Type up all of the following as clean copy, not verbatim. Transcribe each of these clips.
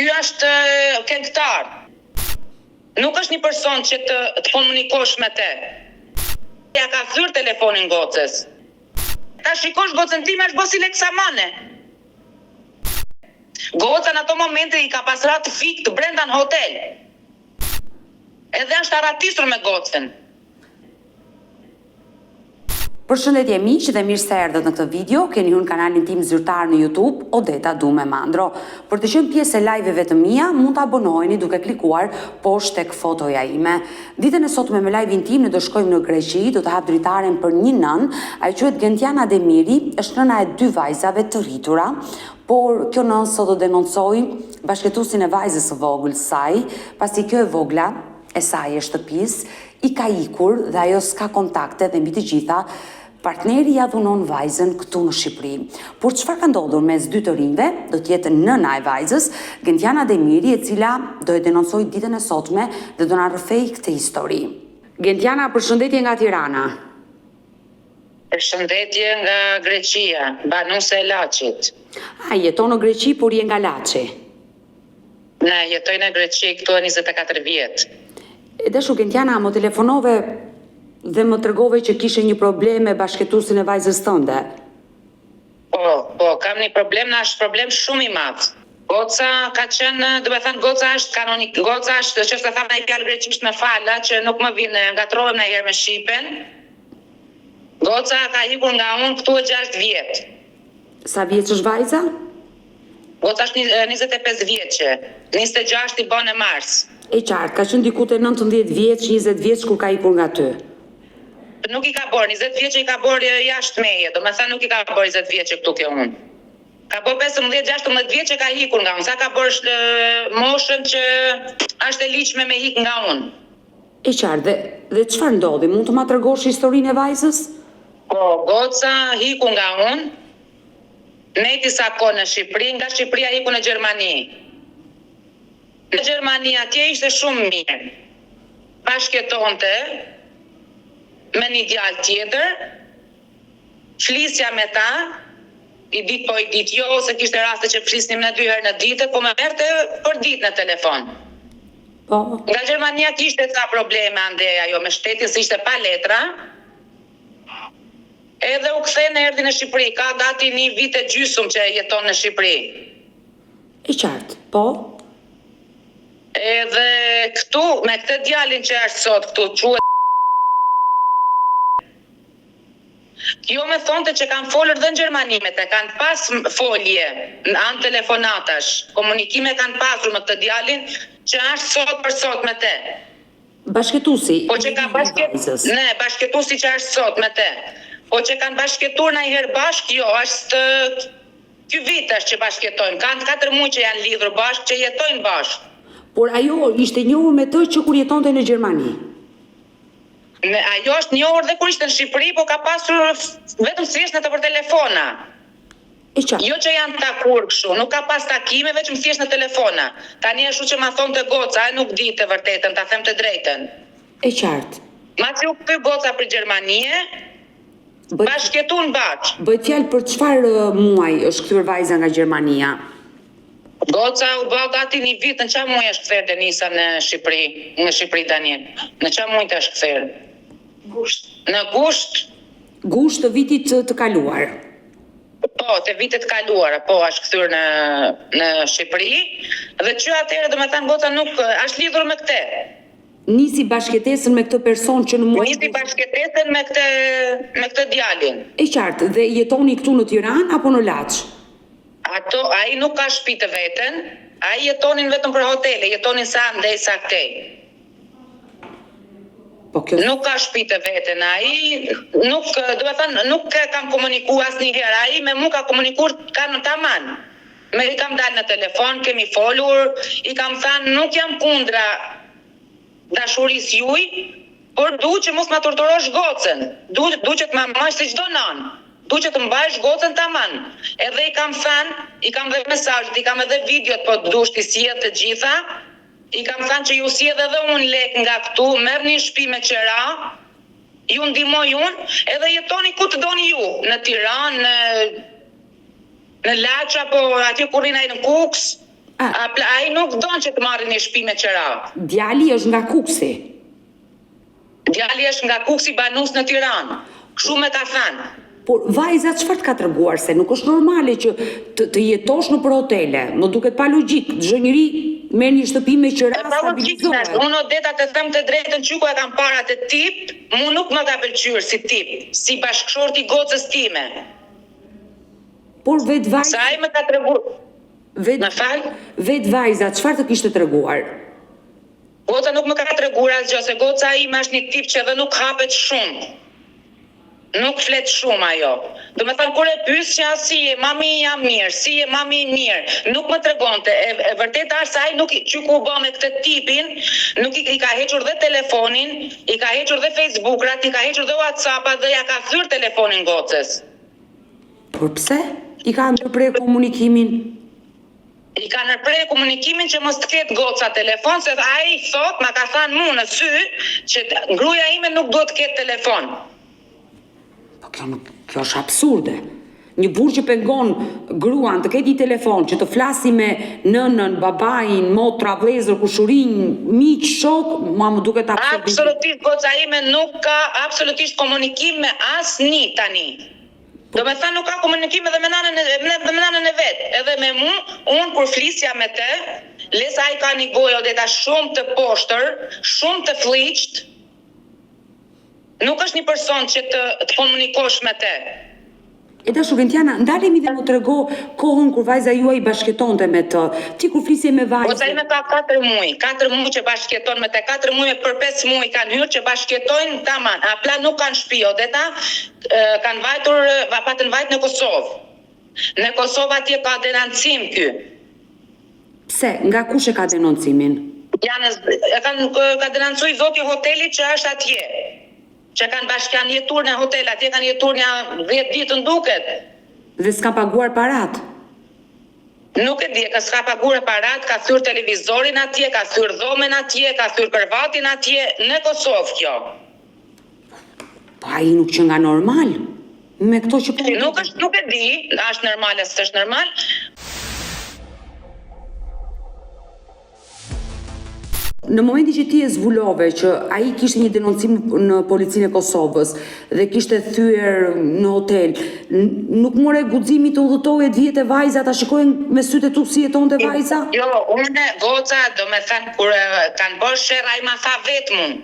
ky është këngëtar. Nuk është një person që të komunikosh me te. Ja ka thyrë telefonin gocës. Ta shikosh gocën time është bosi leksamane. Goca në ato momente i ka pasrat fikt brenda në hotel. Edhe është arratisur me gocën. Përshëndetje miq dhe mirë se erdhët në këtë video. Keni hyrë në kanalin tim zyrtar në YouTube, Odeta Dume Mandro. Për të qenë pjesë e live-eve të mia, mund të abonoheni duke klikuar poshtë tek fotoja ime. Ditën e sotme me live-in tim ne do shkojmë në Greqi, do të hap dritaren për një nën, ajo quhet Gentiana Demiri, është nëna e 2 vajzave të rritura, por kjo nën sot do denoncoj bashkëtuesin e vajzës së vogël saj, pasi kjo e vogla e saj e shtëpisë i ka ikur dhe ajo s'ka kontakte dhe mbi të gjitha partneri ja dhunon vajzën këtu në Shqipëri. Por çfarë ka ndodhur mes dy të rinjve, do të jetë nëna e vajzës, Gentiana Demiri, e cila do e denoncoj ditën e sotme dhe do na rrëfej këtë histori. Gentiana, përshëndetje nga Tirana. Përshëndetje nga Greqia, banuese e Laçit. Jeton në Greqi, por je nga Laçi. Ne jetoj në Greqi këtu e 24 vjet. Dashu Gentiana, më telefonove dhe më tregove që kishe një problem me bashkëtuesin e vajzës tënde. Po, kam një problem, është problem shumë i madh. Goca ka qenë, do të thënë, goca është kanonik, goca është që të thamë ai fjalë greqisht me fala që nuk më vjen, ngatrohem ndonjëherë me shqipen. Goca ka ikur nga unë këtu e 6 vjet. Sa vjeç është vajza? Goca është 25 vjeçe. 26 i bën në mars. E qartë, ka qenë diku te 19 vjeç, 20 vjeç kur ka ikur nga ty. Nuk i ka bërë, 20 vjeçë i ka bërë jashtë meje, do me thënë nuk i ka bërë 20 vjeçë këtu kjo unë. Ka bërë 15-16 vjeçë ka ikur nga unë, sa ka bërë moshën që është e ligjshme me ik nga unë. E qartë, dhe çfarë ndodhi? Mund të ma tregosh historinë e vajzës? Po, goca iku nga unë, neti sa kohë në Shqipëri, nga Shqipëria iku në Gjermani. Në Gjermani atje ishte shumë mirë. Bashkëtonte me një djalë tjetër, flisja me ta, i dit po i dit jo, ose kishte raste që flisnim në 2 herë në ditë, po me merte për ditë në telefon. Po. Nga Gjermania kishte ca probleme ande ajo me shtetin, se ishte pa letra, edhe u kthene erdhi në Shqipëri, ka gati 1 vit e gjysmë që jeton në Shqipëri. I qartë, po. Edhe këtu, me këtë djalin që është sot këtu, quhet kjo me thonte që kanë folur dhe në Gjermani me te, kanë pas folje në anë telefonatash, komunikime kanë pasur me këtë djalin që është sot për sot me te. Bashkëtuesi? Po që ka ne, bashkëtuesi që është sot me te. Po që kanë bashkëtuar në herë bashkë, jo, është ky vit është që bashkëtojnë, kanë 4 muaj që janë lidhur bashkë, që jetojnë bashkë. Por ajo ishte njohur me të që kur jetonte në Gjermani? Ajo është njohur dhe kur ishte në Shqipëri, po ka pasur vetëm thjesht në të për telefona. Jo që janë takur kështu, nuk ka pas takime, vetëm thjesht në telefona. Tani ashtu që ma thonë të goca, ai nuk di të vërtetën, ta them të drejtën. E qartë. Ma që u kthy goca për Gjermanie, bashkëtuan bashkë. Bëhet fjalë për çfarë muaj është kthyer vajza nga Gjermania? Goca u bë gati 1 vit, në çfarë muaj është kthyer Denisa në Shqipëri tani? Në çfarë muaj është kthyer? Në gusht. Gusht të vitit të kaluar. Po, të vitet kaluara, po, është kthyer në Shqipëri, dhe që atëherë domethënë goca nuk është lidhur me këtë. Nisi bashkëtesën me këtë person që në muaj. Nisi bashkëtesën me këtë djalin. E qartë, dhe jetoni këtu në Tiranë apo në Laç? Ai nuk ka shtëpi të veten, ai jetonin vetëm për hotele, jetonin sa ndej sa këtej. Nuk ka shtëpi të veten, ai nuk, do të thënë, nuk kam komunikuar asnjëherë, ai me mua ka komunikuar kanë tamam. Me i kam dalë në telefon, kemi folur, i kam thënë nuk jam kundra dashurisë juaj, por duhet që mos ma torturosh gocën. Duhet që të ma mash si çdo nën. Duhet që të mbajsh gocën tamam. Edhe i kam thënë, i kam dhe mesazhet, i kam edhe videot, po duhet të sjell të gjitha. I kam thënë që ju sjell edhe unë lek nga këtu, merrni shtëpi me qera, ju ndihmoj unë, edhe jetoni ku të doni ju, në Tiranë, në Laç apo atje kur rinaj në Kuks. Ai nuk don që të marrin një shtëpi me qira. Djali është nga Kuksi. Djali është nga Kuksi Banus në Tiranë. Kështu me ka thënë. Por vajza çfarë të ka treguar se nuk është normale që të jetosh nëpër hotele. Më duket pa logjik. Çdo njeri merr një shtëpi me qira stabilizohet. Unë Odeta të them të drejtën çuku e kam parat e tip, mu nuk më ka pëlqyer si tip, si bashkëshorti i gocës time. Por vet vajza. Sa ai më ka treguar. Më fal? Vet vajza çfarë të kishte treguar? Goca nuk më ka treguar asgjë, se goca ime është një tip që edhe nuk hapet shumë. Nuk flet shumë ajo. Do me thënë, kur e pyesja si je mami jam mirë, si je mami mirë, nuk më tregonte. E vërteta është se ai nuk që ku bë me këtë tipin, nuk i ka hequr dhe telefonin, i ka hequr dhe Facebook-rat, i ka hequr dhe WhatsApp-at dhe ja ka thyrë telefonin gocës. Por pse? I ka ndërprer komunikimin? I ka ndërprer komunikimin që mos të ketë goca telefon, se ai thot, ma ka thënë mua në sy, që gruaja ime nuk duhet të ketë telefon. Kjo është absurde. Një burrë që pengon gruan të ketë një telefon, që të flasi me nënën, babain, motra, vëllezër, kushurin, miq, shok, mua më duket absurd. Absolutisht goca ime nuk ka absolutisht komunikim me asnjë tani. Do me thënë nuk ka komunikim edhe me nanën e vet, edhe me mua, unë kur flisja me te, lesa ai ka një gojë Odeta shumë të poshtër, shumë të fliqt. Nuk është një person që të komunikosh me te. E dashur Gentiana, ndalemi dhe më trego kohën kur vajza juaj bashkëtonte me të. Ti kur flisje me vajzën. Goca ime ka 4 muaj. 4 muaj që bashkëton me të. 4 muaj për 5 muaj kanë hyrë që bashkëtojnë tamam. Apla nuk kanë shtëpi Odeta, kanë vajtur, patën vajt në Kosovë. Në Kosovë atje ka denoncim ky. Pse? Nga kush e ka denoncimin? Ka denoncuar zoti i hotelit që është atje. Që kanë jetuar në hotel, atje kanë jetuar një 10 ditë në duket. Dhe s'ka paguar parat? Nuk e di, s'ka paguar parat, ka thyrë televizorin atje, ka thyrë dhomen atje, ka thyrë krevatin atje, në Kosovë kjo. Po ai nuk që nga normal? Me këto që po... Nuk e di, është normal e s'është normal. Në momentin që ti e zbulove që ai kishte një denoncim në policinë e Kosovës dhe kishte thyer në hotel, nuk more guximi të udhëtohej të vijete vajza ta shikojnë me sytë e tu si jetonte vajza? Jo, unë goca, do me thënë kur kanë bërë sherr ai ma tha vetëm.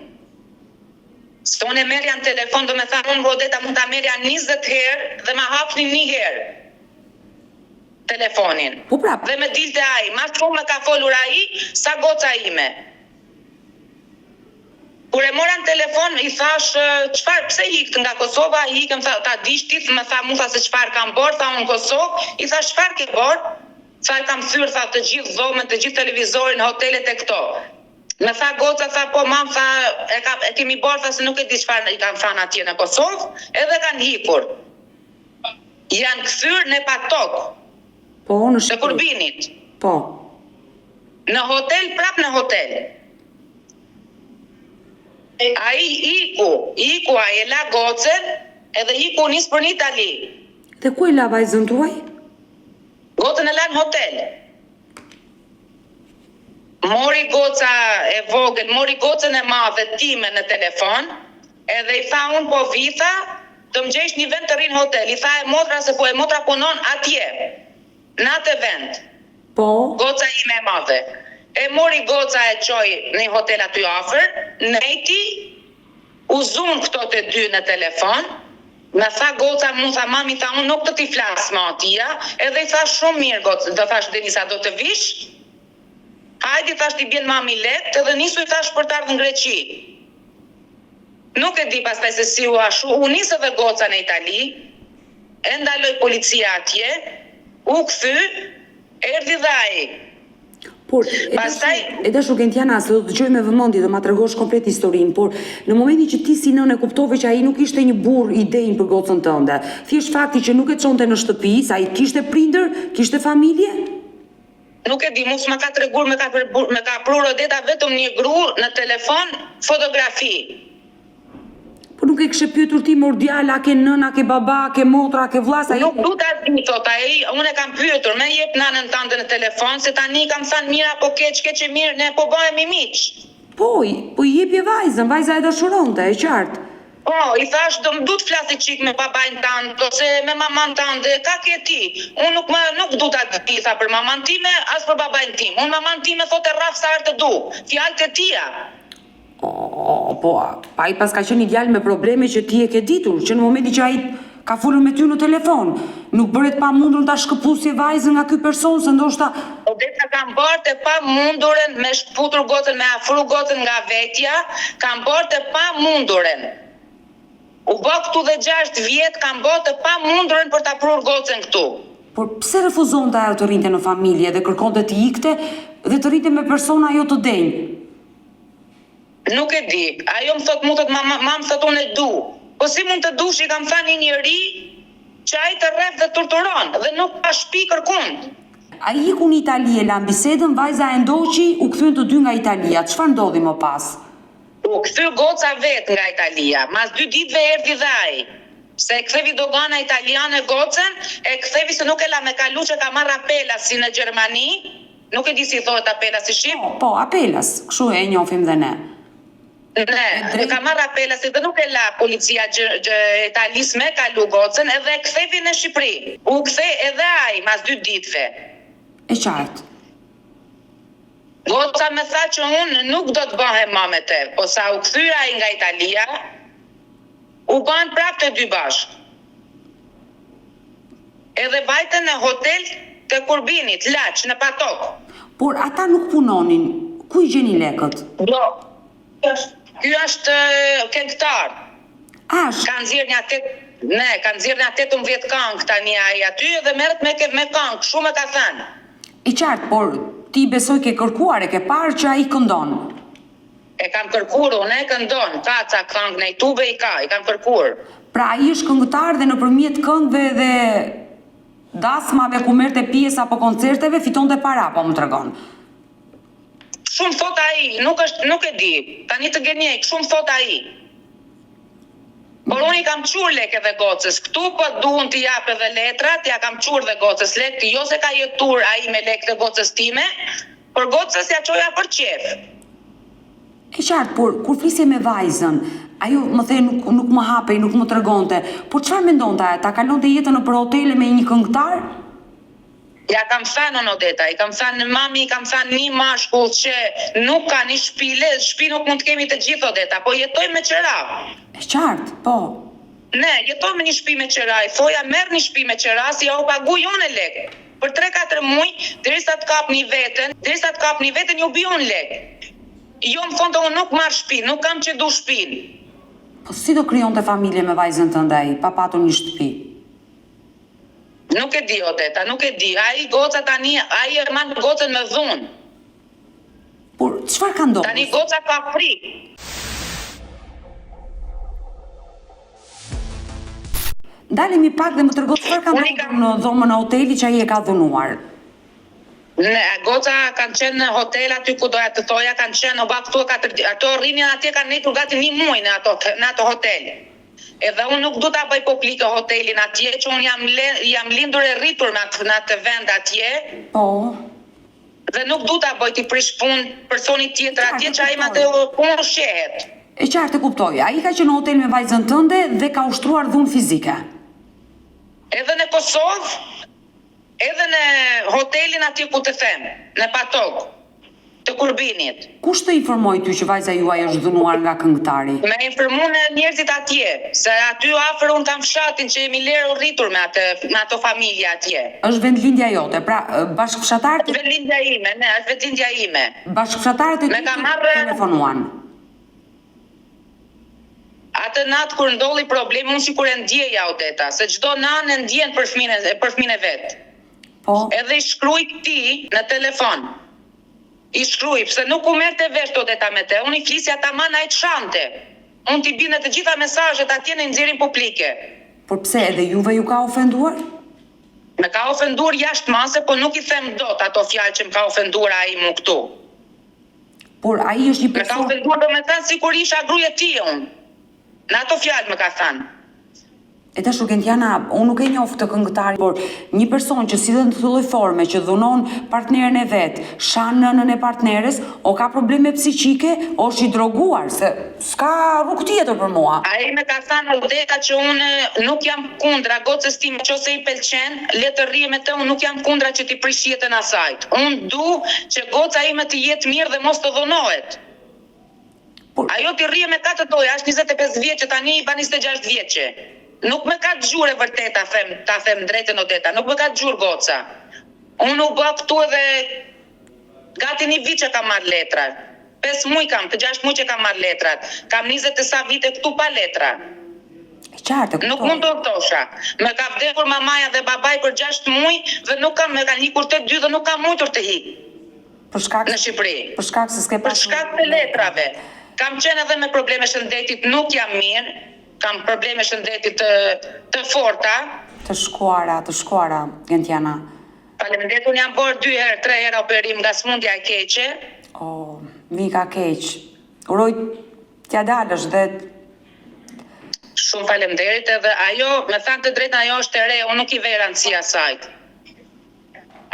Se unë e merja në telefon, do me thënë unë Odeta mund ta merja 20 herë dhe ma hapni 1 herë telefonin. Po prap. Dhe me dilte ai, ma shumë me ka folur ai sa goca ime. Kur e mora në telefon, i thash, pse hikt nga Kosova, hikëm, ta dishtit, më tha, mu tha se çfarë kam bërë, tha unë në Kosovë, i thash, çfarë ke bërë? Tha, kam thyrë, tha, të gjithë dhomen, të gjithë televizorin, hotelet e këto. Më tha, goca, tha, po, mam, tha, e kemi bërë, tha, se nuk e di çfarë i kam thënë atje në Kosovë, edhe kanë hikur. Janë kthyer në patok. Po, në shtëpi. Të Kurbinit. Po. Në hotel, prap në hotel. Ai iku ai e la gocën edhe iku nis për në Itali. Dhe ku e la vajzën tuaj? Gocën e la në hotel. Mori goca e vogël, mori gocën e madhe time në telefon, edhe i tha unë po vita, të më gjesh një vend të rinë hotel. I tha e motra se po e motra punon atje, në atë vend. Po? Goca ime e madhe. E mori goca e qoj në hotel aty afër, nejti, uzun këto të dy në telefon, me tha goca, mu tha mami, tha unë nuk të t'i flasë ma atia, edhe i tha shumë mirë goca, do thash Denisa do të vish, hajdi thash t'i bjen mami let, edhe nisu i thash për t'ardhë në Greqi. Nuk e di pastaj se si u ashu, u nisë edhe goca në Itali, e ndaloj policia atje, u kthy, erdhi dhe ai. Por, e dashur Gentiana, se do të dëgjoj me vëmendje, do ma tregosh komplet historinë, por në momentin që ti si nën e kuptove që ai nuk ishte një burr i denj për gocën tënde, thjesht fakti që nuk e çonte në shtëpi, sa ai kishte prindër, kishte familje? Nuk e di, mos më ka treguar, me ka prur Odeta vetëm një gru në telefon fotografi. Po nuk e kështë pyetur ti mor djala, ke nëna, ke baba, ke motra, ke vllaz, ai. Nuk du ta di, thot ai, unë e kam pyetur, me jep nanën tante në telefon, se tani kam thënë mirë apo keq e mirë, ne po bëhemi miq. Po i jepje vajzën, vajza e dashuronte, e qartë. Po, i thash, du të flasi qik me babajnë tanë, ose me maman tanë, ka ke ti. Unë nuk du ta di, tha për maman time, as për babajnë tim. Unë maman time thote rraf sa herë të du, fjalët e tia. Po, pa i pas ka qenë ideal me probleme që ti e ke ditur, që në momenti që ai ka folur me ty në telefon, nuk bëret pa mundur ta shkëputje vajzën nga ky person, se ndoshta... Odeta kam bërë të pa munduren me shkëputur gocën, me afru gocën nga vetja, kam bërë të pa munduren. U bë këtu dhe 6 vjet, kam bërë të pa munduren për ta prur gocën këtu. Por pse refuzonte ajo të rrinte në familje dhe kërkonte të ikte dhe të rrinte me persona jo të denjë? Nuk e di. Ajo më thot, mam thot unë e du. Po si mund të dush, i kam thënë një njeri që ai të rref dhe torturon dhe nuk ka shtëpi kërkund. Ai iku në Itali, e lan bisedën, vajza e ndoqi, u kthyen të dy nga Italia. Çfarë ndodhi më pas? U kthy goca vet nga Italia. Mas 2 ditëve erdhi dhe ai. Se e kthevi dogana italiane gocën, e kthevi se nuk e la me kalu që ka marrë apelas si në Gjermani. Nuk e di si thohet apelas si shqip. Po, apelas, kështu e njohim dhe ne. Ne, ka marrë apelas dhe nuk e la policia Italis me kalu gocën edhe e kthevi në Shqipëri. U kthej edhe ai mas 2 ditëve. E qartë. Goca me tha që unë nuk do të bëhem më me te, po sa u kthyra ai nga Italia, u bën prapë të dy bashkë. Edhe vajten në hotel të Kurbinit, Laç, në Patok. Por ata nuk punonin, ku i gjeni lekët? Jo, ky është këngëtar. Kanë nxjerrë një 18 këngë tani ai aty dhe merret me këngë, shumë e ka thënë. I qartë, por ti besoj ke kërkuar, e ke parë që ai këndon. E kam kërkuar, unë e këndon, ka ca këngë në YouTube i kam kërkuar. Pra ai është këngëtar dhe nëpërmjet këngëve dhe dasmave ku merrte pjesë apo koncerteve fitonte para, po më tregon. Shumë thot ai, nuk e di. Tani të gënjej, shumë thot ai. Por unë i kam qur lek edhe gocës. Këtu po duan t'i jap edhe letrat, ja kam qur dhe gocës lek, jo se ka jetur ai me lek të gocës time, por gocës ja çoja për qef. E qartë, por kur flisje me vajzën, ajo më the nuk më hapej, nuk më tregonte. Por çfarë mendonte ajo? Ta kalonte jetën nëpër hotele me një këngëtar? Ja kam thënë në Odeta, i kam thënë mami, i kam thënë një mashkull që nuk ka një shtëpi nuk mund të kemi të gjithë Odeta, po jetojmë me qëra. E qartë, po. Ne, jetojmë me një shtëpi me qëra, i thoja merr një shtëpi me qëra, si ja u paguaj unë lek. Për 3-4 muaj, derisa të kap një veten, ju bion lek. Jo më thonë unë nuk marr shtëpi, nuk kam që du shtëpinë. Po si do krijonte familje me vajzën tënde ai, pa patur një shtëpi? Nuk e di Odeta, nuk e di. Ai goca tani, ai e man gocën me dhunë. Por çfarë ka ndodhur? Tani goca ka frikë. Ndalemi pak dhe më tregon çfarë ka ndodhur në dhomën e hotelit që ai e ka dhunuar. Ne, goca kanë qenë në hotel aty ku doja të thoja, kanë qenë ato rrinin atje kanë netur gati 1 muaj në ato hotel. Edhe unë nuk du ta bëj publike hotelin atje, që unë jam lindur e rritur në atë vend atje. Po. Dhe nuk du ta bëj t'i prish punë personit tjetër atje, që ai ma të punë shehet. E qartë e kuptoj, ai ka qenë në hotel me vajzën tënde dhe ka ushtruar dhunë fizike. Edhe në Kosovë, edhe në hotelin atje ku të them, në Patok, të Kurbinit. Kush të informoi ty që vajza juaj është dhunuar nga këngëtari? Me informuan njerëzit atje, se aty afër un kam fshatin që jemi lerë rritur me ato familje atje. Është vendlindja jote, pra bashkëfshatarët... Është vendlindja ime, ne, është vendlindja ime. Bashkëfshatarët e ty telefonuan? Atë natë kur ndolli problemi, unë sikur e ndjeja Odeta, se çdo nanë e ndjen për fëmijën e vet. Po. Edhe i shkruaj këtij në telefon. I shkruaj, pse nuk u merrte vesh Odeta me te, unë i flisja tamam ai çante. Unë t'i binde të gjitha mesazhet atje në nxjerrin publike. Por pse edhe juve ju ka ofenduar? Me ka ofenduar jashtëmase, po nuk i them dot ato fjalë që më ka ofenduar ai mu këtu. Por ai është një person... Me ka ofenduar domethënë sikur isha gruaja e tij unë. Në ato fjalë më ka thënë. E tash Gentiana, unë nuk e njoh të këngëtarin, por një person që sillen në lloj forme, që dhunon partneren e vet, shan nënën e partneres, o ka probleme psiqike, o është i droguar, se s'ka rrugë tjetër për mua. Ai më ka thënë Odeta që unë nuk jam kundra gocës tim, nëse i pëlqen, le të rrijë me të, unë nuk jam kundra që ti prish jetën asaj. Unë du që goca ime të jetë mirë dhe mos të dhunohet. Ajo ti rrije me katë doja, është 25 vjeçë tani, ba 26 vjeçë. Nuk më ka dëgjur e vërtet ta them drejtën Odeta, nuk më ka dëgjur goca. Unë u bë këtu edhe gati 1 vit që kam marrë letra. 5 muaj kam, të 6 muaj që kam marrë letrat. Kam 20 e sa vite këtu pa letra. E qartë, nuk mund të thosha. Më ka vdekur mamaja dhe babai për 6 muaj dhe nuk kam, më kanë ikur të 2 dhe nuk kam mujtur të hik. Në Shqipëri. Për shkak se s'ke pasur. Për shkak të letrave. Kam qenë edhe me probleme shëndetit, nuk jam mirë. Kam probleme shëndetit të forta. Të shkuara, Gentiana. Faleminderit, unë jam bërë 2 herë, 3 herë operim nga smundja e keqe. Mika keq. Uroj t'ja dalësh dhe... Shumë faleminderit edhe ajo, me thanë të drejtën, ajo është e re, unë nuk i vej rëndësia sajt.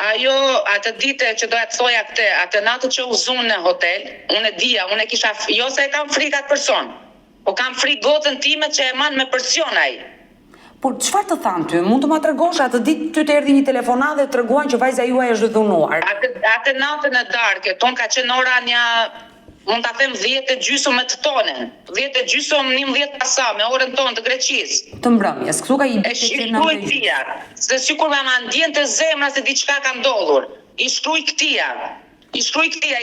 Ajo, atë dite që doja të thoja këte, atë natë që u zunë në hotel, unë e dija, unë e kisha, jo se e kam frikat person. Po kam frikë gotën time që e manë me përsion ai. Por çfarë të thanë ty? Mund të ma tregosh atë ditë ty të erdhi një telefonat dhe treguan që vajza juaj është dhunuar. Atë natën e darkë, ton ka qenë ora një, mund ta them 10:30 me të tonën. 10:30, 11 pasa me orën tonë të Greqisë. Të mbrëmjes, këtu ka i e shkruaj këtia. Se sikur ma ndjente zemra se diçka ka ndodhur. I shkruaj këtia,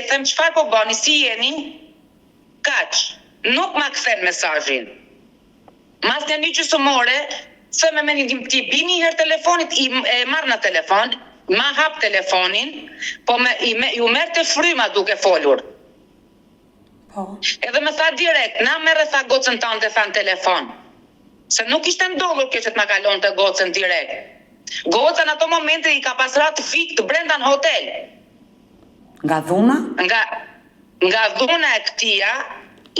i them çfarë po bëni, si jeni? Kaq. Nuk ma kthen mesazhin. Mas një gjysmore, se me ti bini herë telefonit, e marr në telefon, ma hap telefonin, po ju merr të fryma duke folur. Edhe me tha direkt, na merre tha gocën tante tha në telefon. Se nuk ishte ndodhur kjo që të ma kalon të gocën direkt. Goca në ato momente i ka pasra të fik të brenda në hotel. Nga dhuna? Nga dhuna e këtia,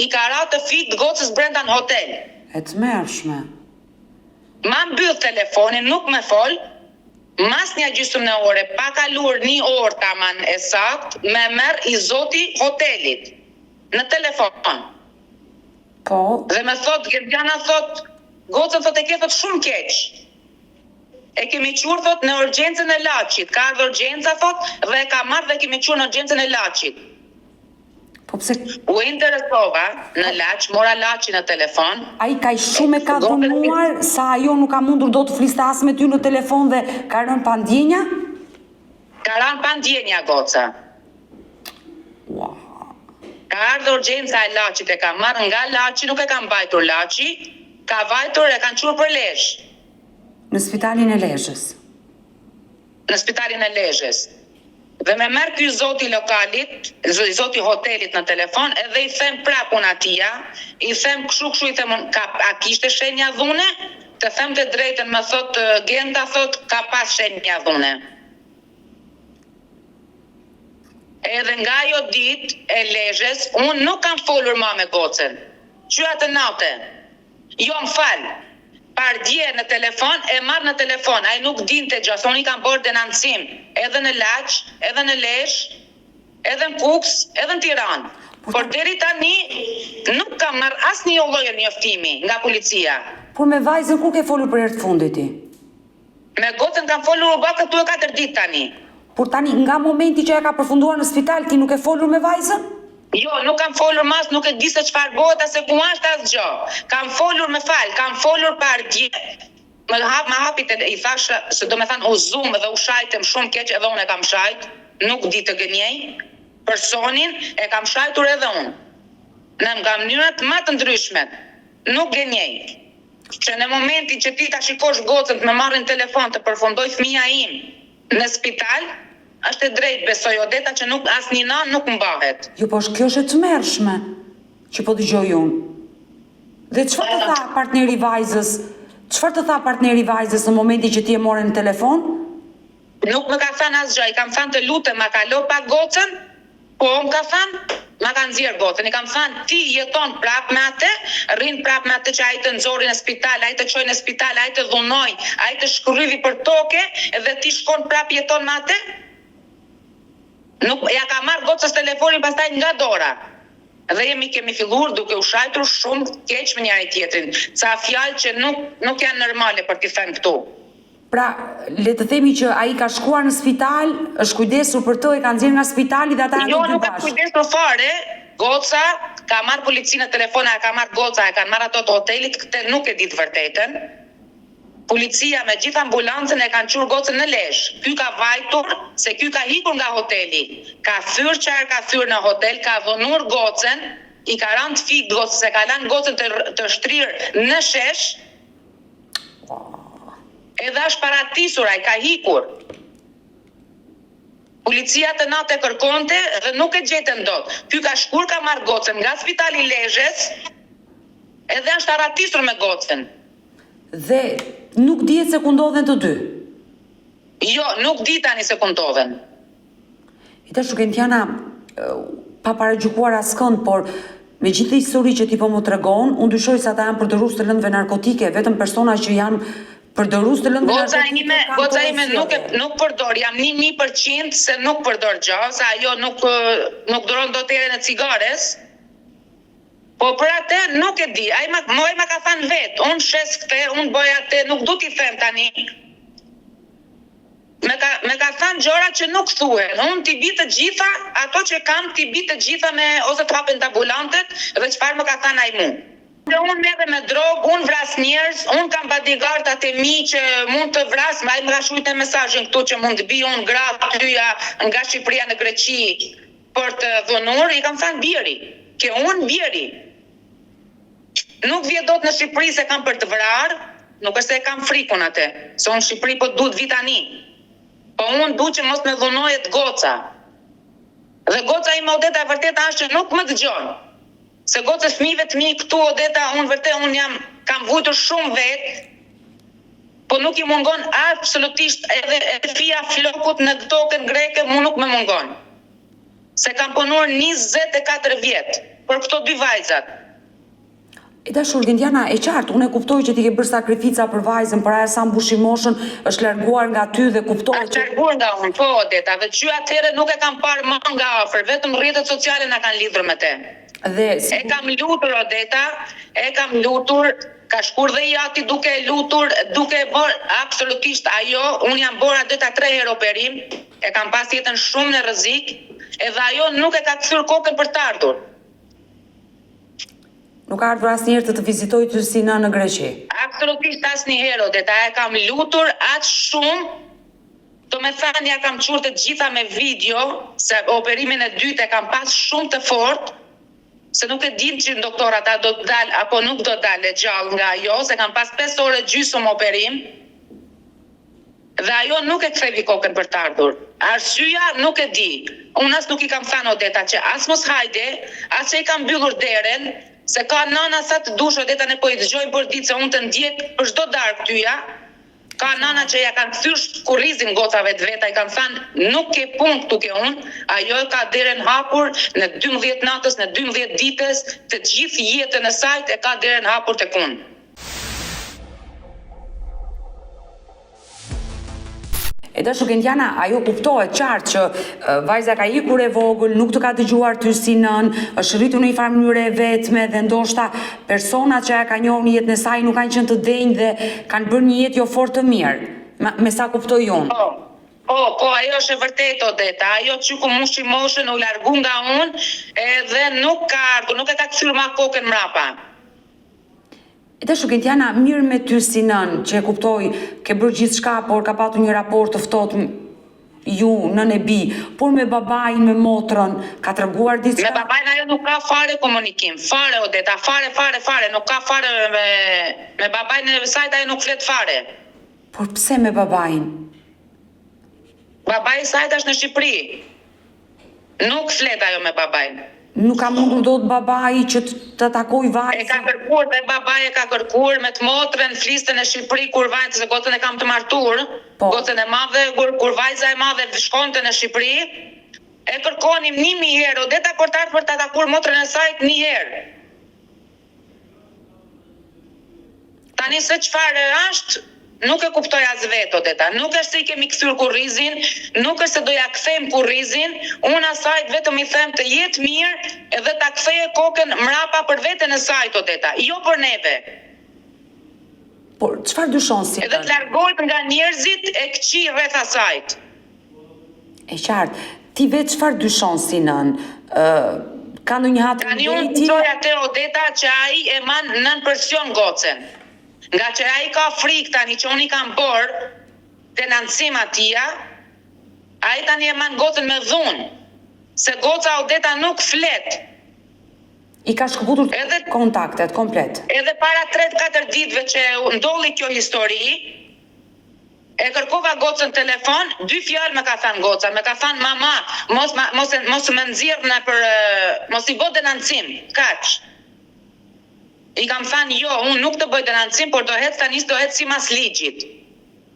i ka ra të fik të gocës brenda në hotel. E të mërshme. Ma mbyll telefonin, nuk me fol, mas një gjysmë ore, pa kaluar 1 orë taman e sakt, me merr i zoti hotelit, në telefon. Po? Dhe me thot, Gentiana thot, gocën thot e ke thot shumë keq. E kemi qurë thot në urgjencën e Laçit, ka ardhur urgjenca thot, dhe e ka marrë dhe kemi qurë në urgjencën e Laçit. Po pse? U interesova në Laç, mora Laçin në telefon. Ai ka shumë e ka dhunuar sa ajo nuk ka mundur do të fliste as me ty në telefon dhe ka rënë pa ndjenja? Ka rënë pa ndjenja goca. Wow. Ka ardhur urgjenca e Laçit, e ka marrë nga Laçi, nuk e ka mbajtur Laçi, ka vajtur e kanë çuar për Lezhë. Në spitalin e Lezhës. Në spitalin e Lezhës. Dhe me merr ky zoti lokalit, zoti hotelit në telefon, edhe i them prap unë atia, i them kështu i them, a kishte shenja dhune? Të them të drejtën, më thot Genda thot ka pas shenja dhune. Edhe nga ajo ditë e Lezhës, unë nuk kam folur më me gocën. Që atë natë. Jo më fal. Pardje në telefon, e marrë në telefon, ai nuk dinte gjë, unë i kam bërë denancim, edhe në Laç, edhe në Lezhë, edhe në Kuks, edhe në Tiranë. Por deri tani nuk kam marrë asnjë lloj njoftimi nga policia. Por me vajzën kur ke folur për herë të fundit ti? Me gocën kam folur u bë këtu 4 ditë tani. Por tani nga momenti që e ka përfunduar në spital ti nuk e folur me vajzën? Jo, nuk kam folur mas, nuk e di se çfarë bëhet as se ku është asgjë. Kam folur me fal, kam folur pardje. Ma hapi i thash se do me thanë u zum dhe u shajtem shumë keq edhe unë e kam shajt, nuk di të gënjej. Personin e kam shajtur edhe unë. Në nga mënyrat më të ndryshme. Nuk gënjej. Që në momentin që ti ta shikosh gocën të me marrin telefon të përfundoj fëmia im në spital, është e drejt besoj Odeta që nuk asnjë nan nuk mbahet. Jo, po kjo është e tmerrshme që po dëgjoj unë. Dhe çfarë të tha partneri i vajzës? Çfarë të tha partneri i vajzës në momentin që ti e morën në telefon? Nuk më ka thënë asgjë, i kam thënë të lutem ma kalo pa gocën, po më ka thënë, ma kanë nxjerr gocën, i kam thënë ti jeton prap me atë, rrin prap me atë që ai të nxorri në spital, ai të çojë në spital, ai të dhunoj, ai të shkryvi për toke dhe ti shkon prap jeton me atë? Nuk ja ka marrë gocës telefonin pastaj nga dora. Dhe kemi filluar duke u shajtur shumë keq me njëri tjetrin. Ca fjalë që nuk janë normale për t'i thënë këtu. Pra, le të themi që ai ka shkuar në spital, është kujdesur për të, e ka nxjerrë nga spitali dhe ata janë Jo, të dy nuk ka bashkë. kujdesur fare. Goca ka marrë policinë në telefon, ka marrë goca, e kanë marrë ato të hotelit, këtë nuk e di të vërtetën. Policia me gjithë ambulancën e kanë qurë gocën në lesh. Ky ka vajtur se ky ka hikur nga hoteli. Ka thyrë qarë ka thyrë në hotel, ka dhunur gocën, i ka rënë të fikë gocën, se ka lanë gocën të shtrirë në shesh. Edhe është paratisur, ai ka hikur. Policia të natë e kërkonte dhe nuk e gjetën dot. Ky ka shkuar ka marrë gocën nga spitali Lezhës, edhe është paratisur me gocën. Dhe nuk dihet se ku ndodhen të dy. Jo, nuk di tani se ku ndodhen. I tash Gentiana, pa paragjykuar askënd, por me gjithë histori që ti po më tregon, unë dyshoj se ata janë përdorus të lëndëve narkotike, vetëm persona që janë përdorus të lëndëve narkotike. Goca ime nuk përdor, jam 1000% se nuk përdor gjë, se ajo nuk duron dot erën e cigares. Po për atë nuk e di, ai ma ka thënë vetë, unë shes këtë, unë bëj atë, nuk du t'i them tani. Me ka thënë gjëra që nuk thuhen, unë t'i bi të gjitha, ato që kam t'i bi të gjitha me, ose të hapen të ambulantet, dhe çfarë më ka thënë ai mu. Unë merre me drogë, unë vras njerëz, unë kam bodyguardat e mi që mund të vras, ai më ka shkruajtur mesazhin këtu që mund të bi unë gratë tyja nga Shqipëria në Greqi për të dhunur, i kam thënë bjeri, ke unë bjeri. Nuk vje dot në Shqipëri se kam për të vrarë, nuk është se e kam frikun atë, se unë Shqipëri po duhet vi tani. Po unë du që mos me dhunojet goca. Dhe goca ime Odeta e vërtet është që nuk më dëgjon. Se gocës fëmijëve të mi këtu Odeta, unë kam vujtur shumë vetë, po nuk i mungon absolutisht edhe fia flokut në tokën greke, mu nuk me mungon. Se kam punuar 24 vjetë për këto dy vajzat. E dashur Gentiana, e qartë, unë e kuptoj që ti ke bërë sakrifica për vajzën, për ajo sa mbushi moshën, është larguar nga ty dhe kuptoj që... Është larguar nga unë, po Odeta, dhe që atëherë nuk e kam parë më nga afër, vetëm rrjetet sociale na kanë lidhur me te. E kam lutur Odeta, e kam lutur, ka shkur dhe i ati duke lutur, duke bërë absolutisht ajo, unë jam bërë Odeta 3 herë operim, e kam pas jetën shumë në rrezik, edhe ajo nuk e ka kthyer kokën për të ardhur. Nuk ardhur asnjëherë të vizitoj ty si në Greqi. Absolutisht asnjëherë, Odeta, e kam lutur aq shumë, do me thënë ja kam qurë të gjitha me video, se operimin e dytë e kam pas shumë të fort, se nuk e dim që doktorat a do të dalë apo nuk do të dalë gjallë nga ajo, se kam pas 5 orë gjysmë operim, dhe ajo nuk e kthevi kokën për të ardhur. Arsyeja nuk e di. Unë as nuk i kam thënë Odeta që as mos hajde, as që i kam mbyllur derën, se ka nana sa të dush Odeta ne po i dëgjoj për ditë se unë të ndjek për çdo darkë tyja. Ka nana që ja kanë kthyer kurrizin gocave të veta, i kanë thënë nuk ke punë këtu ke unë, ajo ka derën hapur në 12 natës, në 12 ditës, të gjithë jetën e saj e ka derën hapur tek unë. E dashur Gentiana, ajo kuptohet qartë që vajza ka ikur e vogël, nuk të ka dëgjuar ty si nën, është rritur në një farë mënyrë e vetme dhe ndoshta personat që ka njohur në jetën e saj nuk kanë qenë të denjë dhe kanë bërë një jetë jo fort të mirë. Me sa kuptoj unë. Po, ajo është e vërtetë Odeta, ajo që ku mushi moshën u largu nga unë edhe nuk ka ardhur, nuk e ka kthyer më kokën mrapa. E dashur Gentiana, mirë me ty si nën, që e kuptoj, ke bërë gjithçka, por ka patur një raport të ftohtë ju, nën e bi, por me babain, me motrën, ka treguar diçka? Me babain ajo nuk ka fare komunikim, fare Odeta, fare, nuk ka fare me babain e sajt ajo nuk flet fare. Por pse me babain? Babai i sajt është në Shqipëri. Nuk flet ajo me babain. Nuk ka mundur dot babai që të takoj vajzën? E ka kërkuar dhe babai e ka kërkuar me të motrën, fliste në Shqipëri kur vajzën, se gocën e kam të martur, gocën e madhe, kur vajza e madhe shkonte në Shqipëri, E kërkonim 1000 herë Odeta për të ardhur për ta takuar motrën e saj 1 herë. Tani se çfarë është, nuk e kuptoj as vetë Odeta. Nuk është se i kemi kthyer kurrizin, nuk është se do ja kthejmë kurrizin, unë asaj vetëm i them të jetë mirë edhe ta ktheje kokën mrapa për veten e saj Odeta, jo për neve. Por çfarë dyshon si? Edhe të largohet nga njerëzit e këqij rreth asaj. E qartë, ti vetë çfarë dyshon si nën? Ka ndonjë hatër Tani unë kuptoj atë Odeta që ai e man nën presion gocën. Nga që ai ka frikë tani që unë i kam bërë denancim atia, ai tani e man gocën me dhunë. Se goca Odeta nuk flet. I ka shkëputur kontaktet komplet. Edhe para 3-4 ditëve që ndolli kjo histori, e kërkova gocën telefon, 2 fjalë më ka thënë goca, më ka thënë mama, mos më nxjerr mos i bë denancim, kaq. I kam thënë jo, unë nuk të bëj denancim, por do ec sipas ligjit.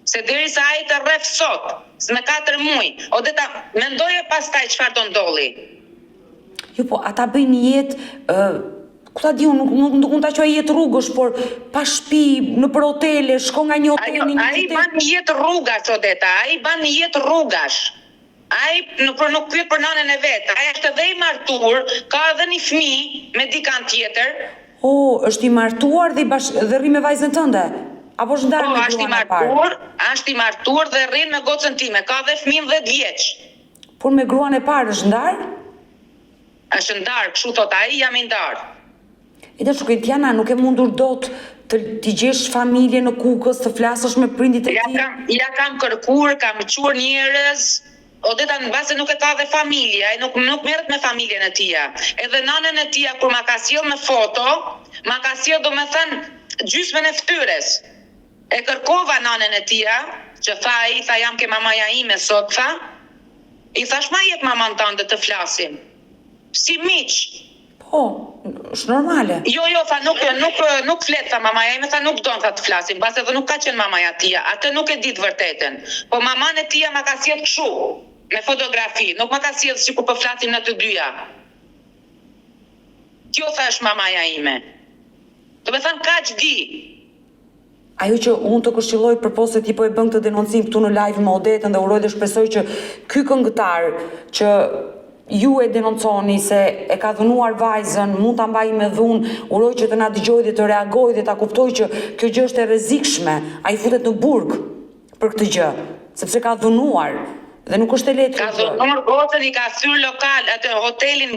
Se derisa ai të rref sot, me 4 muaj, Odeta mendoje pastaj çfarë do ndolli. Jo, po, ata bëjnë një jetë, ku ta di unë, nuk mund ta quaj jetë rrugësh, por pa shtëpi, nëpër hotele, shko nga një hotel në një Ai ban një jetë rrugash, Odeta, ai ban një jetë rrugash. Ai nuk pyet për nanën e vet, ai është edhe i martuar, ka edhe një fëmijë me dikant tjetër. Është i martuar dhe rri me vajzën tënde? Apo është ndarë me gruan e parë? Është i martuar dhe rrin me gocën time, ka dhe fëmijën 10 vjeç. Por me gruan e parë është ndarë? Është ndarë, kështu thot ai, jam i ndarë. E dhe shukej Tiana, nuk e mundur dot t'i gjesh familje në Kukës, të flasësh me prindit e ti? Ja kam kërkuar, kam quar njerëz, Odeta në base nuk e ka dhe familje, ai nuk merret me familjen e tia. Edhe nanën e tia, kur ma ka sjell me foto, ma ka sjell do me thënë gjysmën e fytyrës. E kërkova nanën e tia, që tha jam ke mamaja ime sot, tha. I thash ma jep maman tënde të flasim. Si miq. Po, është normale. Jo, tha nuk flet, tha mamaja ime, tha nuk don tha të flasim, bas edhe nuk ka qenë mamaja tia, atë nuk e di të vërtetën. Po maman e tia ma ka sjell kështu, me fotografi, nuk ma ka sjell sikur po flasim në të dyja. Kjo thash mamaja ime. Do me thënë kaq di. Ajo që unë të këshilloj përpos se ti po e bën këtë denoncim këtu në live me Odetën dhe uroj dhe shpresoj që ky këngëtar që ju e denonconi se e ka dhunuar vajzën, mund ta mbaj me dhunë, uroj që të na dëgjojë dhe të reagojë dhe ta kuptoj që kjo gjë është e rrezikshme. Ai futet në burg për këtë gjë, sepse ka dhunuar dhe nuk është e lehtë. Ka dhunuar gocën, i ka thyer lokal atë hotelin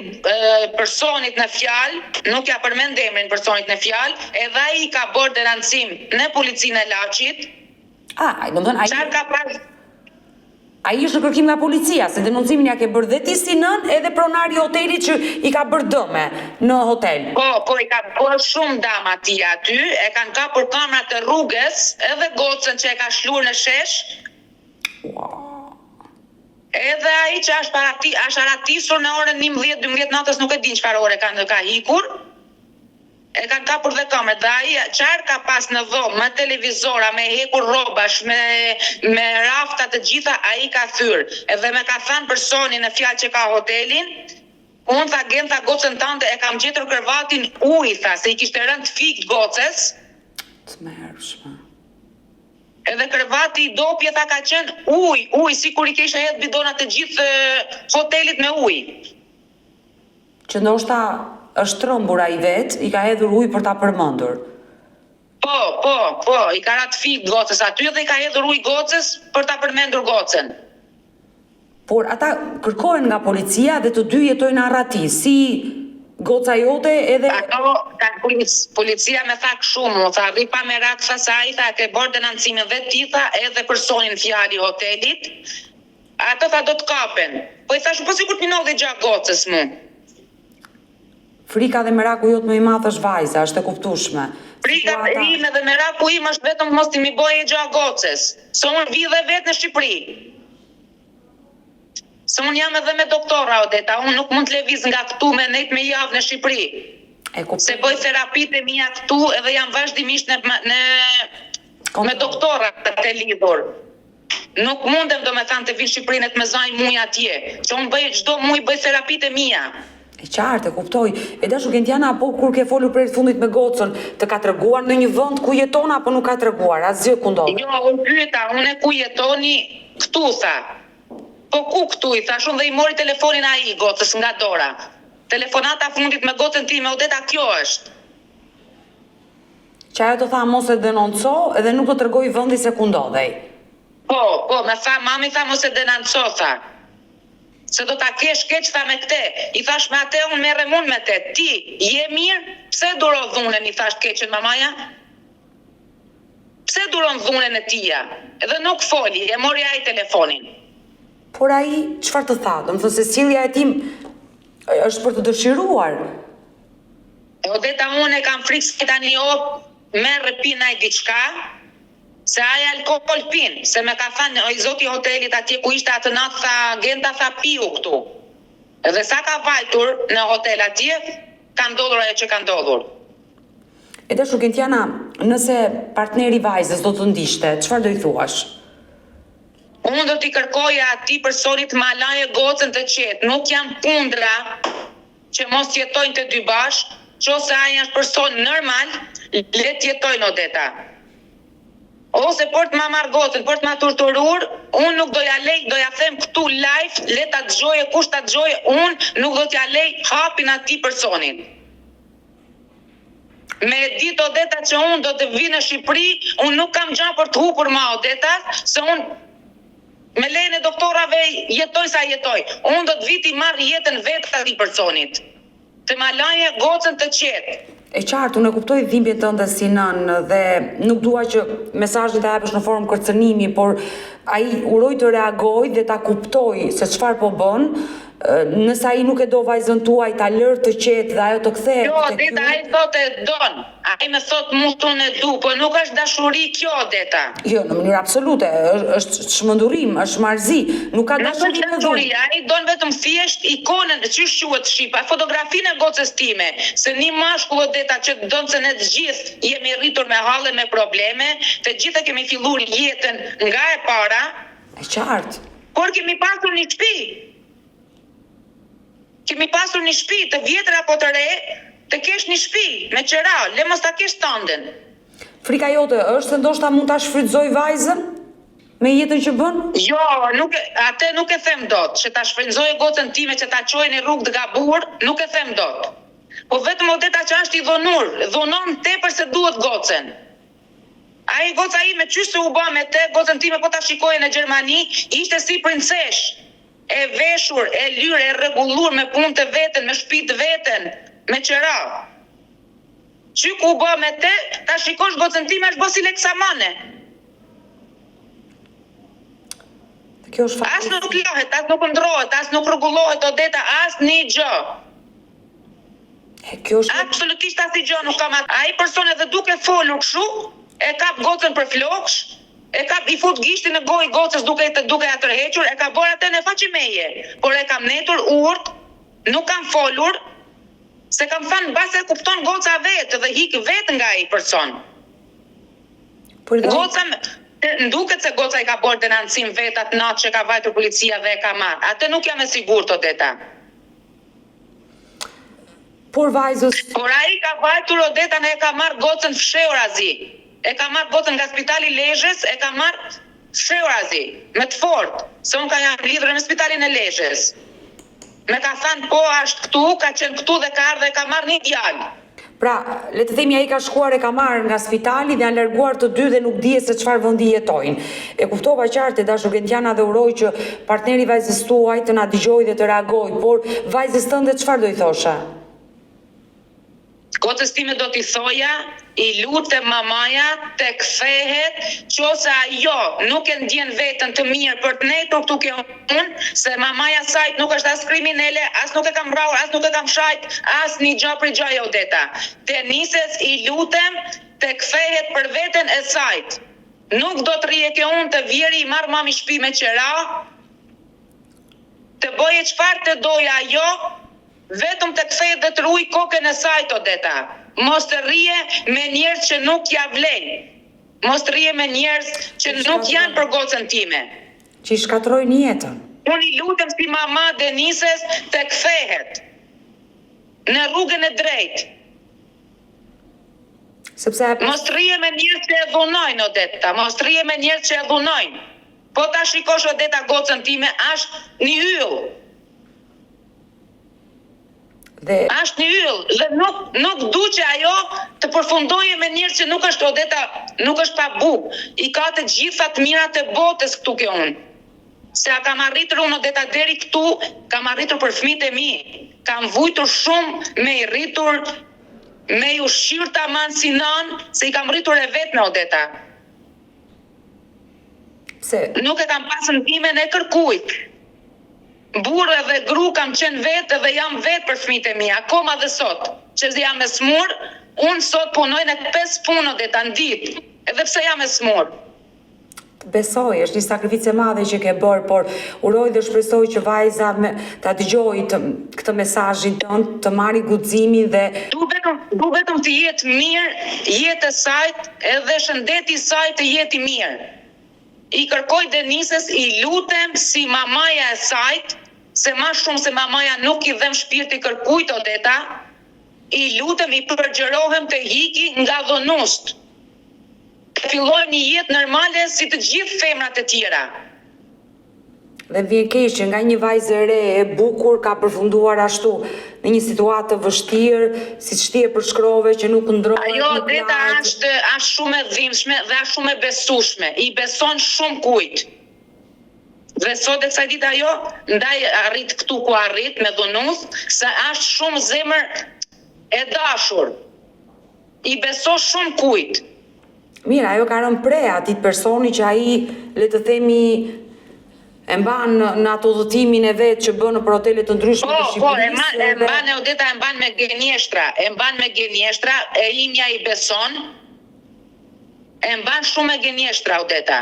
personit në fjalë, nuk ja përmend emrin personit në fjalë, edhe ai ka bërë denancim në policinë e Laçit. Çfarë ka pas? Ai është në kërkim nga policia, se denoncimin ja ke bërë dhe ti si nën, edhe pronari i hotelit që i ka bërë dëme në hotel. Po, i ka bërë shumë dëm atij aty, e kanë kapur kamerat e rrugës, edhe gocën që e ka shluar në shesh. Edhe ai që është aratisur në orën 11-12 natës, nuk e din çfarë ore ka hikur. E kanë kapur dhe kamerat, dhe ai çfarë ka pas në dhomë, me televizora, me hekur rrobash, me rafta të gjitha, ai ka thyer. Edhe me ka thënë personi në fjalë që ka hotelin, unë tha tha gocën tante e kam gjetur krevatin ujë, tha, se i kishte rënë fikt gocës. Të mërshme. Edhe krevati i dopje tha ka qenë ujë, sikur i kishte hedhë bidonat të gjithë hotelit me ujë. Që ndoshta është trëmbur ai vetë, i ka hedhur ujë për ta përmendur. Po, i ka ratë fikt gocës aty dhe i ka hedhur ujë gocës për ta përmendur gocën. Por ata kërkohen nga policia dhe të dy jetojnë arrati, si goca jote edhe... Policia me tha shumë, tha rri pa merak, tha se ai tha ke bërë denancimin dhe ti tha edhe personin fjali hotelit, ato tha do të kapen. Po i thash, po sikur t'minov dhe gjatë gocës mu. Frika dhe meraku jot më i madh është vajza, është e kuptueshme. Frika ime dhe meraku im është vetëm mos t'i mi bëje gjatë gocës. Se unë vi dhe vetë në Shqipëri. Se unë jam edhe me doktora, Odeta, unë nuk mund të lëviz nga këtu me nejt me javë në Shqipëri. Se bëj terapit e mia këtu edhe jam vazhdimisht me doktora të lidhur. Nuk mundem do me thanë të vinë Shqipërinë të me zajnë muj atje, që unë bëj çdo muj bëj terapitë e mia. E qartë, e kuptoj. E dashu Gentiana, apo kur ke folur për fundit me gocën, të ka treguar në një vend ku jeton apo nuk ka treguar? Asgjë ku ndodhet? Jo, unë pyeta, unë ku jetoni, këtu tha. Po ku këtu i thash unë dhe i mori telefonin ai gocës nga dora. Telefonata fundit me gocën time, Odeta, kjo është. Që ajo të tha mos e denonco edhe nuk do tregoj vendi se ku ndodhej. Po, me tha, mami tha mos e denonco, tha. Se do ta kesh keq, tha me këte. I thash me atë unë merrem unë me te. Ti, je mirë? Pse duro dhunën, i thash keqen mamaja? Pse duron dhunën e tia? Edhe nuk foli, e mori ai telefonin. Por ai çfarë të tha? Do të thonë se sjellja e tim është për të dëshiruar. Odeta, unë e kam frikë se tani merr pin ai diçka, se ai alkool pin, se me ka thënë i zoti i hotelit atje ku ishte atë natë, tha Genta, tha piu këtu. Edhe sa ka vajtur në hotel atje, ka ndodhur ajo që ka ndodhur. E dashu Gentiana, nëse partneri vajzës do të ndishte, çfarë do i thuash? Unë do t'i kërkoja atij personit ma laje gocën të qetë. Nuk jam kundra që mos jetojnë të dy bashkë, qose ai është person normal, le të jetojnë, Odeta. Ose për të ma marrë gocën, për të ma torturur, unë nuk doja lej, doja them këtu live, le ta dëgjoje, kush ta dëgjoje, unë nuk do t'ja lej hapin atij personit. Me ditë, Odeta, që unë do të vi në Shqipëri, unë nuk kam gjë për të hupur ma, Odeta, se unë me lejnë e doktorave jetoj sa jetoj. Unë do të viti marrë jetën vetë të atij personit. Të ma laje gocën të qetë. E qartë, unë e kuptoj dhimbjen tënde si nën dhe nuk dua që mesazhin ta japësh në formë kërcënimi, por ai uroj të reagoj dhe ta kuptoj se çfarë po bën. Nëse ai nuk e do vajzën tuaj, ta lër të qetë dhe ajo të kthehet. Jo, Odeta, ai thotë e don. Ai më thot mund unë e du, po nuk është dashuri kjo, Odeta. Jo, në mënyrë absolute, është çmendurim, është marrëzi, nuk ka dashuri me dashuri. Ai don vetëm thjesht ikonën, çish quhet shqipa, fotografinë e gocës time, se një mashkull, Odeta, që don se ne të gjithë jemi rritur me halle, me probleme, të gjithë kemi filluar jetën nga e para. E qartë. Por kemi pasur një shtëpi. Kemi pasur një shtëpi, të vjetër apo të re, të kesh një shtëpi me qera, le mos ta kesh tënden. Frika jote është se ndoshta mund ta shfrytëzoj vajzën me jetën që bën? Jo, atë nuk e them dot, që ta shfrytëzoj gocën time që ta çojë në rrugë të gabuar, nuk e them dot. Po vetëm Odeta që është i dhunur, dhunon tepër se duhet gocën. Ai goca ime qysh u bë me te, gocën time po ta shikoje në Gjermani, ishte si princesh. E veshur, e lyrë, e rregulluar me punë të veten, me shtëpi të veten, me qera. Që ku bë me te, ta shikosh gocën time është bë si leksamane. Kjo është as nuk lohet, as nuk ndrohet, as nuk rregullohet, Odeta, as një gjë. Kjo është absolutisht as një gjë nuk kam. Ai person edhe duke folur kështu, e kap gocën për floksh, e i fut gishtin në gojë gocës duke ja tërhequr, e ka bërë atë në faqimeje, por e kam netur urt, nuk kam folur, se kam thënë base kupton goca vetë dhe hik vetë nga ai person. Goca, nduket se goca i ka bërë denancim vetë atë natë që ka vajtur policia dhe e ka marrë. Atë nuk jam e sigurt, Odeta. Por vajzës... Por ai ka vajtur, Odeta, ne e ka marrë gocën fshehur azi. E ka marrë gocën nga spitali Lezhës, e ka marrë fshehur azi, me të fortë, se unë ka jam lidhur në spitalin e Lezhës. Me ka thënë po është këtu, ka qenë këtu dhe ka ardhur dhe ka marrë një djalë. Pra, le të themi ai ka shkuar e ka marrë nga spitali dhe janë larguar të dy dhe nuk dihet se çfarë vendi jetojnë. E kuptova qartë dashur Gentiana dhe uroj që partneri vajzës tuaj të na dëgjojë dhe të reagojë, por vajzës tënde çfarë do i thoshe? Gocës time do t'i thoja, i lutem mamaja të kthehet, qose ajo nuk e ndjen veten të mirë për të netur këtu ke unë, se mamaja sajt nuk është as kriminele, as nuk e kam vrarur, as nuk e kam shajt, as një gjë për gjë, Odeta. Të nises i lutem të kthehet për veten e sajt. Nuk do të rrije ke unë të vjeri i marr mami shtëpi me qera, të bëje çfarë të doja ajo, vetëm të kthehet dhe të ruaj kokën e sajt, Odeta. Mos të rrije me njerëz që nuk ja vlen. Mos të rrije me njerëz që nuk janë për gocën time. Që i shkatrojnë jetën. Unë i lutem si mama Denises të kthehet në rrugën e drejtë. Sepse Mos rrije me njerëz që e dhunojnë, Odeta, mos rrije me njerëz që e dhunojnë. Po ta shikosh, Odeta, gocën time, është një yll. Është një yll dhe nuk du që ajo të përfundojë me njerëz që nuk është, Odeta, nuk është pa bukë. I ka të gjitha të mirat e botës këtu ke unë. Se a kam arritur unë, Odeta, deri këtu, kam arritur për fëmijët e mi. Kam vujtur shumë me i rritur, me i ushqyer tamam si nën, se i kam rritur e vetë me, Odeta. Nuk e kam pasën timen e kërkujt. Burrë dhe gru kam qenë vetë dhe jam vetë për fëmijët e mi, akoma dhe sot. Që jam e smur, unë sot punoj në 5 punë, Odeta, në ditë, edhe pse jam e smur. Besoj, është një sakrificë e madhe që ke bërë, por uroj dhe shpresoj që vajza ta dëgjojë këtë mesazhin tënd, të marrë guximin dhe du vetëm të jetë mirë, jetë e saj, edhe shëndeti i saj të jetë i mirë. I kërkoj Denises, i lutem si mamaja e saj, se ma shumë se mamaja nuk i dhem shpirti kërkujt, Odeta, i lutem, i përgjërohem të hiki nga dhunust. Të filloj një jetë normale si të gjithë femrat e tjera. Dhe vjen keq që nga një vajzë e re e bukur ka përfunduar ashtu në një situatë të vështirë, siç ti e përshkrove, që nuk ndrohet. Ajo, Odeta, është shumë e dhimbshme dhe është shumë e besueshme. I beson shumë kujt. Dhe sot e kësaj ditë ajo ndaj arrit këtu ku arrit me dhunus, se është shumë zemër e dashur. I beson shumë kujt. Mira, ajo ka rënë pre atit personi që ai, le të themi, e mban në ato udhëtimin e vet që bën në për hotele të ndryshme të Shqipërisë. E mban, Odeta, e mban me gënjeshtra, e imja i beson. E mban shumë me gënjeshtra, Odeta.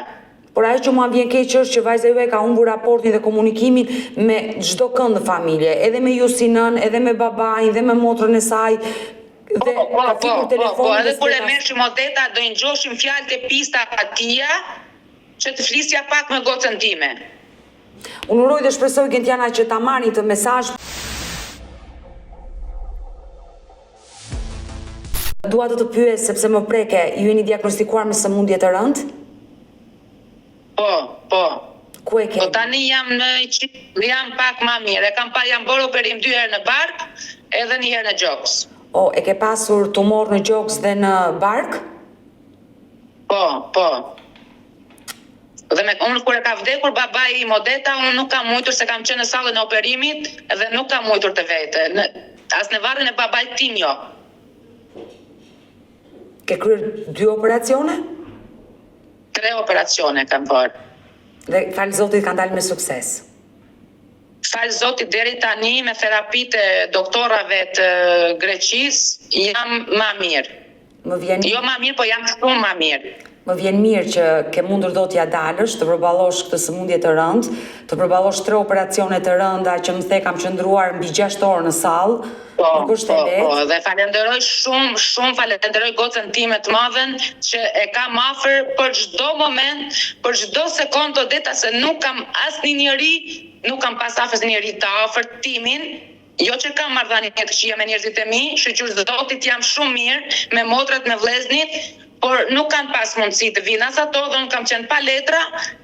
Por ajo që mua vjen keq është që vajza juaj ka humbur raportin dhe komunikimin me çdo kënd në familje, edhe me ju si nën, edhe me babain, dhe me motrën e saj. Edhe kur e merrshim, Odeta, do i ngjoshim fjalët e pista atia që të flisja pak me gocën time. Unë uroj dhe shpresoj Gentiana që ta marrni të mesazh. Dua të pyes sepse më preke, ju jeni diagnostikuar me sëmundje të rëndë? Po. Ku e keni? Po tani jam pak më mirë. Jam bërë operim 2 herë në bark, edhe 1 herë në gjoks. E ke pasur tumor në gjoks dhe në bark? Po. Dhe unë kur e ka vdekur babai im, Odeta, unë nuk kam mujtur se kam qenë në sallën e operimit dhe nuk kam mujtur të vete. As në varrin e babait tim jo. Ke kryer 2 operacione? 3 operacione kam bërë. Dhe falë Zotit ka dalë me sukses. Falë Zotit, deri tani me terapitë e doktorave të Greqisë jam më mirë. Jo më mirë, po jam shumë më mirë. Më vjen mirë që ke mundur do t'ja dalësh, të përballosh këtë sëmundje të rëndë, të përballosh 3 operacione të rënda që më the kam qëndruar mbi 6 orë në sallë. Nuk është e lehtë. Dhe falenderoj shumë falenderoj gocën time të madhen që e kam afër për çdo moment, për çdo sekondë, Odeta, se nuk kam asnjë njeri, nuk kam pas asnjëri të afërt timin. Jo që kam marrëdhënie të këqija me njerëzit e mi, shëqyr Zotit jam shumë mirë, me motrat, me vleznit, por nuk kanë pas mundësi të vinë as ato dhe unë kam qenë pa letra,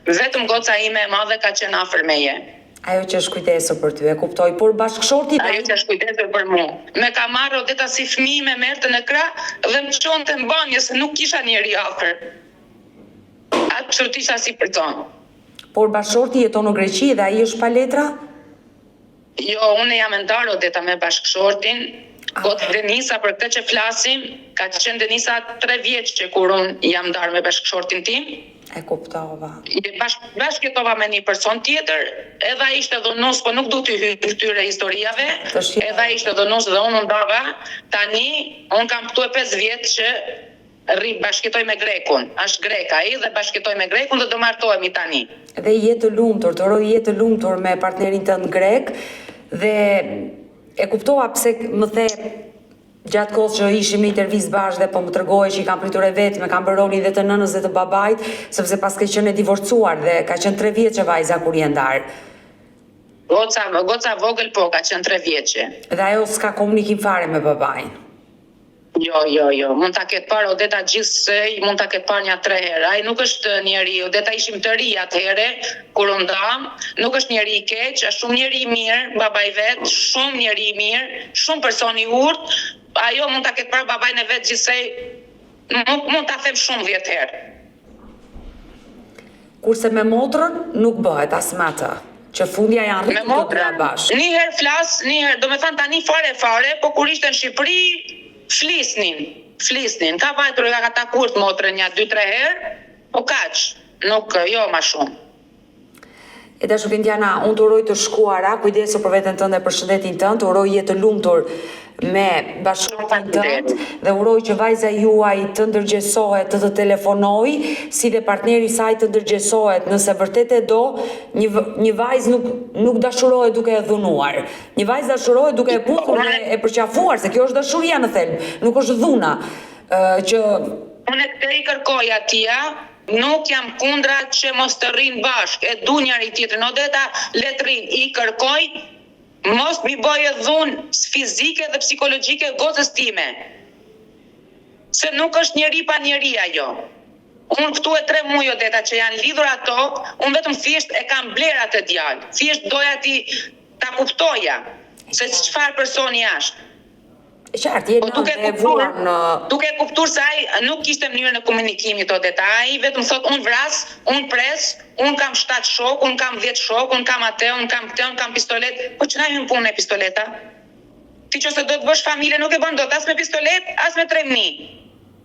vetëm goca ime e madhe ka qenë afër meje. Ajo që është kujdesur për ty, e kuptoj, por bashkëshorti... Ajo që është kujdesur për mu. Me ka marrë, Odeta, si fëmijë me merrte në krah dhe më çonte në banjë se nuk kisha njeri afër. Atë isha si për tonë. Por bashkëshorti jeton në Greqi dhe ai është pa letra? Jo, unë jam e ndarë, Odeta, me bashkëshortin. Gotë Denisa, për këtë që flasim, ka qenë Denisa 3 vjeç që kur unë jam ndarë me bashkëshortin tim. E kuptova. Bashkëjetova me një person tjetër, edhe ai ishte dhunus, po nuk du t'i hyj këtyre historiave. Edhe ai ishte dhunus dhe unë ndava. Tani, unë kam këtu e 5 vjet që bashkëjetoj me Grekun. Është Grek ai dhe bashkëjetoj me Grekun dhe do martohemi tani. Dhe jetë të lumtur, të uroj jetë të lumtur me partnerin tënd grek dhe e kuptova pse më the Gjatë kohës që ishim në intervistë bashkë dhe po më tregoje që i kam pritur e vetë, me kam bërë rolin dhe të nënës dhe të babait, sepse pas ke qenë e divorcuar dhe ka qenë 3 vjeçe vajza kur je ndarë. Goca vogël po, ka qenë 3 vjeçe. Dhe ajo s'ka komunikim fare me babain. Jo. Mund ta ketë parë Odeta gjithsej, mund ta ketë parë 3 herë. Ai nuk është njeri, Odeta ishim të ri atëherë kur u ndam, nuk është njeri i keq, është shumë njeri i mirë, babai vet, shumë njeri i mirë, shumë person i urtë. Ajo mund ta ketë parë babain e vet gjithsej, mund ta them shumë 10 herë. Kurse me motrën nuk bëhet as me atë, që fundja janë rritur të dyja bashkë. Një herë flas, një herë, do me thënë tani fare, po kur ishte në Shqipëri, flisnin. Ka vajtur nga ka takuar motrën 2-3 herë, po kaq, nuk jo ma shumë. E dashur Indiana, unë të uroj të shkuara, kujdesu për veten tënde, për shëndetin tënd, të uroj jetë lumtur me bashkëtortin tënd dhe uroj që vajza juaj të ndërgjegjësohet, të telefonoj, si dhe partneri i saj të ndërgjegjësohet, nëse vërtet e do, një vajzë nuk dashurohet duke e dhunuar. Një vajzë dashurohet duke e puthur dhe e përqafuar, se kjo është dashuria në thelb, nuk është dhuna. Unë të i kërkoj atia, nuk jam kundra që mos të rrinë bashkë, e du njëri tjetrin, Odeta le të rinë, i kërkoj, mos mi bëjë dhunë fizike dhe psikologjike gocës time. Se nuk është njeri pa njeri ajo. Unë këtu e 3 muaj Odeta që janë lidhur ato, unë vetëm thjesht e kam bler atë djalë. Thjesht doja ta kuptoja se çfarë personi është. Qartë, duke kuptuar se ai nuk kishte mënyrën e komunikimit Odeta. Ai vetëm thot unë vras, unë pres, unë kam 7 shok, unë kam 10 shok, unë kam atë, unë kam këtë, unë kam pistolet. Po ç'na hyn punë me pistoleta? Ti që se do të bësh familje nuk e bën dot as me pistolet, as me 3000.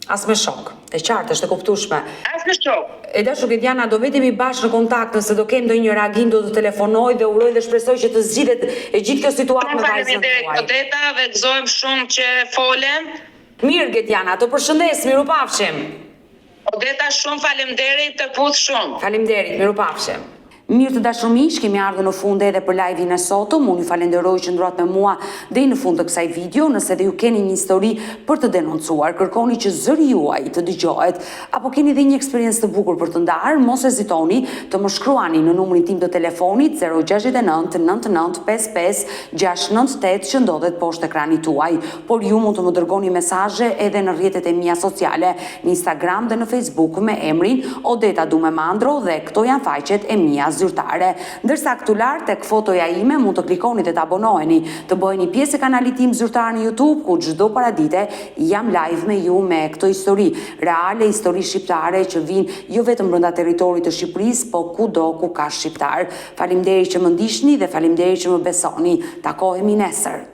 As me shok. E qartë, është e kuptueshme. As me shok. E dashur Indiana, do vetemi bashkë në kontakt nëse do kem ndonjë reagim, do të telefonoj dhe uroj dhe shpresoj që të zgjidhet e gjithë kjo situatë me vajzën tuaj. Odeta, dhe gëzojmë shumë që folem. Mirë Indiana, të përshëndes, mirupafshim. Odeta, shumë faleminderit, të puth shumë. Faleminderit, mirupafshim. Mirë të dashur miq, kemi ardhur në fund edhe për live-in e sotëm. Unë ju falenderoj që ndroat me mua deri në fund të kësaj video. Nëse dhe ju keni një histori për të denoncuar, kërkoni që zëri juaj të dëgjohet, apo keni dhe një eksperiencë të bukur për të ndarë, mos hezitoni të më shkruani në numrin tim të telefonit 069 99 55 698 që ndodhet poshtë ekranit tuaj. Por ju mund të më dërgoni mesazhe edhe në rrjetet e mia sociale, në Instagram dhe në Facebook me emrin Odeta Dumemandro dhe këto janë faqet e mia zyrtare. Ndërsa këtu lart tek fotoja ime mund të klikoni dhe të abonoheni, të bëheni pjesë e kanalit tim zyrtar në YouTube, ku çdo paradite jam live me ju me këtë histori reale, histori shqiptare që vijnë jo vetëm brenda territorit të Shqipërisë, po kudo ku ka shqiptar. Faleminderit që më ndiqni dhe faleminderit që më besoni. Takohemi nesër.